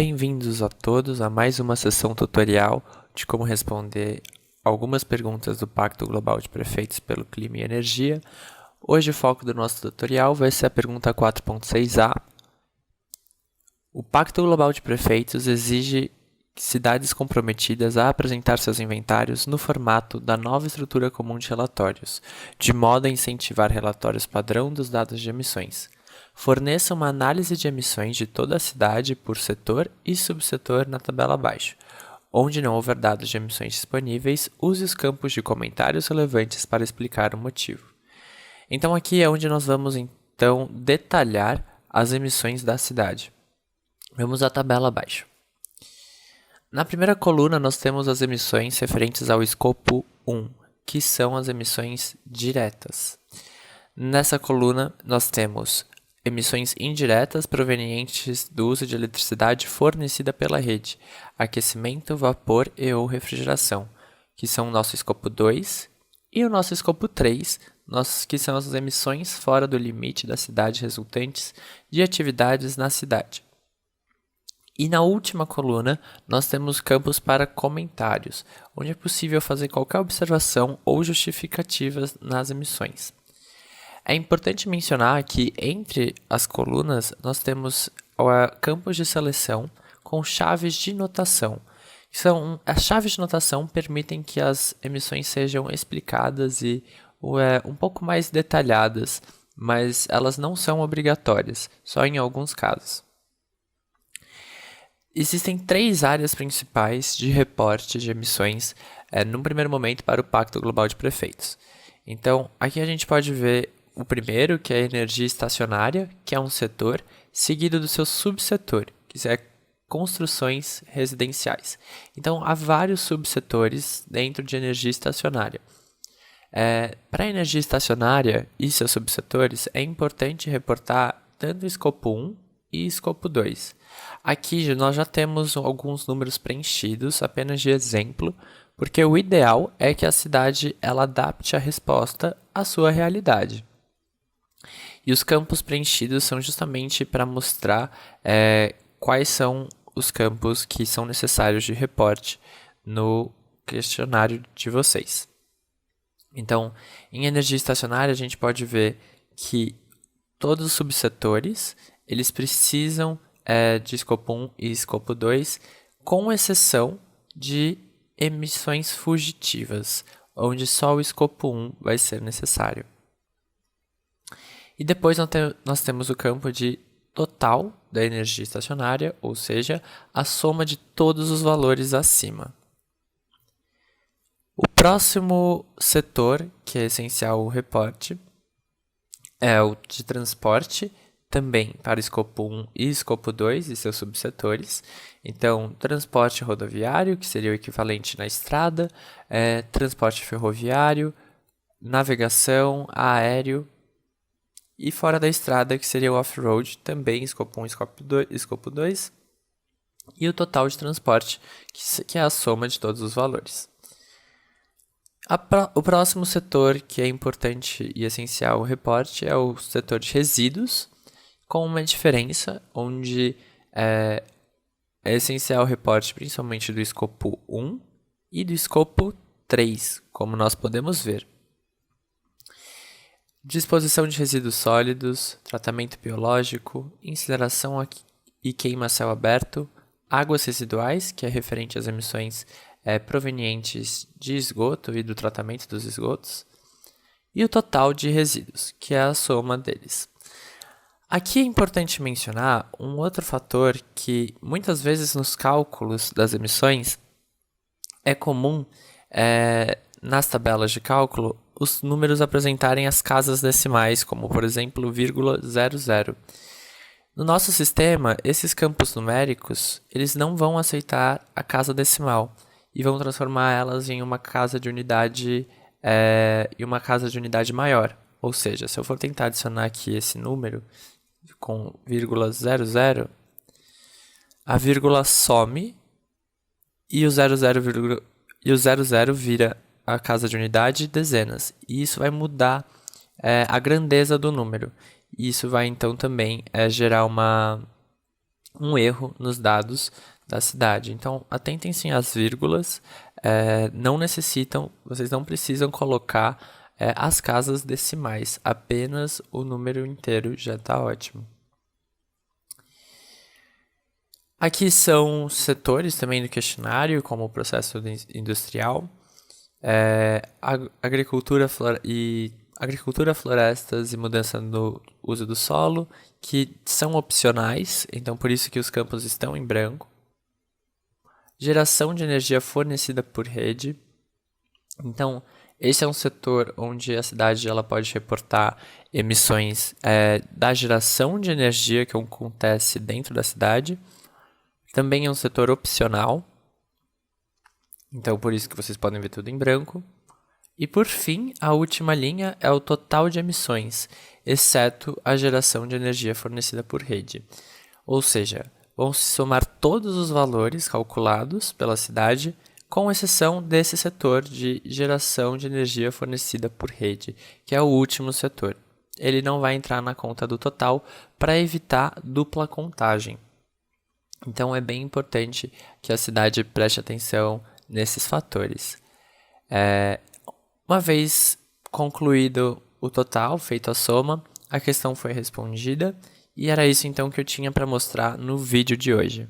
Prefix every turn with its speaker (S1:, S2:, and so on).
S1: Bem-vindos a todos a mais uma sessão tutorial de como responder algumas perguntas do Pacto Global de Prefeitos pelo Clima e Energia. Hoje o foco do nosso tutorial vai ser a pergunta 4.6a. O Pacto Global de Prefeitos exige cidades comprometidas a apresentar seus inventários no formato da nova estrutura comum de relatórios, de modo a incentivar relatórios padrão dos dados de emissões. Forneça uma análise de emissões de toda a cidade por setor e subsetor na tabela abaixo. Onde não houver dados de emissões disponíveis, use os campos de comentários relevantes para explicar o motivo. Então aqui é onde nós vamos então detalhar as emissões da cidade. Vamos à tabela abaixo. Na primeira coluna nós temos as emissões referentes ao escopo 1, que são as emissões diretas. Nessa coluna nós temos emissões indiretas provenientes do uso de eletricidade fornecida pela rede, aquecimento, vapor e ou refrigeração, que são o nosso escopo 2, e o nosso escopo 3, que são as emissões fora do limite da cidade resultantes de atividades na cidade. E na última coluna, nós temos campos para comentários, onde é possível fazer qualquer observação ou justificativas nas emissões. É importante mencionar que entre as colunas nós temos campos de seleção com chaves de notação. As chaves de notação permitem que as emissões sejam explicadas e um pouco mais detalhadas, mas elas não são obrigatórias, só em alguns casos. Existem 3 áreas principais de reporte de emissões num primeiro momento para o Pacto Global de Prefeitos. Então, aqui a gente pode ver o primeiro, que é a energia estacionária, que é um setor, seguido do seu subsetor, que é construções residenciais. Então, há vários subsetores dentro de energia estacionária. Para a energia estacionária e seus subsetores, é importante reportar tanto o escopo 1 e escopo 2. Aqui nós já temos alguns números preenchidos, apenas de exemplo, porque o ideal é que a cidade ela adapte a resposta à sua realidade. E os campos preenchidos são justamente para mostrar quais são os campos que são necessários de reporte no questionário de vocês. Então, em energia estacionária, a gente pode ver que todos os subsetores eles precisam de escopo 1 e escopo 2, com exceção de emissões fugitivas, onde só o escopo 1 vai ser necessário. E depois nós temos o campo de total da energia estacionária, ou seja, a soma de todos os valores acima. O próximo setor, que é essencial o reporte, é o de transporte, também para escopo 1 e escopo 2 e seus subsetores. Então, transporte rodoviário, que seria o equivalente na estrada, transporte ferroviário, navegação, aéreo, e fora da estrada, que seria o off-road, também escopo 1 e escopo 2, e o total de transporte, que é a soma de todos os valores. O próximo setor que é importante e essencial o reporte é o setor de resíduos, com uma diferença, onde é essencial o reporte principalmente do escopo 1 e do escopo 3, como nós podemos ver. Disposição de resíduos sólidos, tratamento biológico, incineração e queima a céu aberto, águas residuais, que é referente às emissões provenientes de esgoto e do tratamento dos esgotos, e o total de resíduos, que é a soma deles. Aqui é importante mencionar um outro fator que muitas vezes nos cálculos das emissões é comum nas tabelas de cálculo os números apresentarem as casas decimais, como por exemplo 0,00. No nosso sistema, esses campos numéricos eles não vão aceitar a casa decimal e vão transformar elas em uma casa de unidade maior. Ou seja, se eu for tentar adicionar aqui esse número com 0,00, a vírgula some e o 00 vira a casa de unidade dezenas. E isso vai mudar a grandeza do número. E isso vai então também gerar uma um erro nos dados da cidade. Então, atentem sim às vírgulas, vocês não precisam colocar as casas decimais, apenas o número inteiro já está ótimo. Aqui são setores também do questionário, como o processo industrial, agricultura, florestas e mudança no uso do solo, que são opcionais, então por isso que os campos estão em branco. Geração de energia fornecida por rede. Então, esse é um setor onde a cidade ela pode reportar emissões da geração de energia que acontece dentro da cidade. Também é um setor opcional, então por isso que vocês podem ver tudo em branco. E por fim, a última linha é o total de emissões, exceto a geração de energia fornecida por rede. Ou seja, vão se somar todos os valores calculados pela cidade, com exceção desse setor de geração de energia fornecida por rede, que é o último setor. Ele não vai entrar na conta do total para evitar dupla contagem. Então, é bem importante que a cidade preste atenção nesses fatores. Uma vez concluído o total, feito a soma, a questão foi respondida e era isso então que eu tinha para mostrar no vídeo de hoje.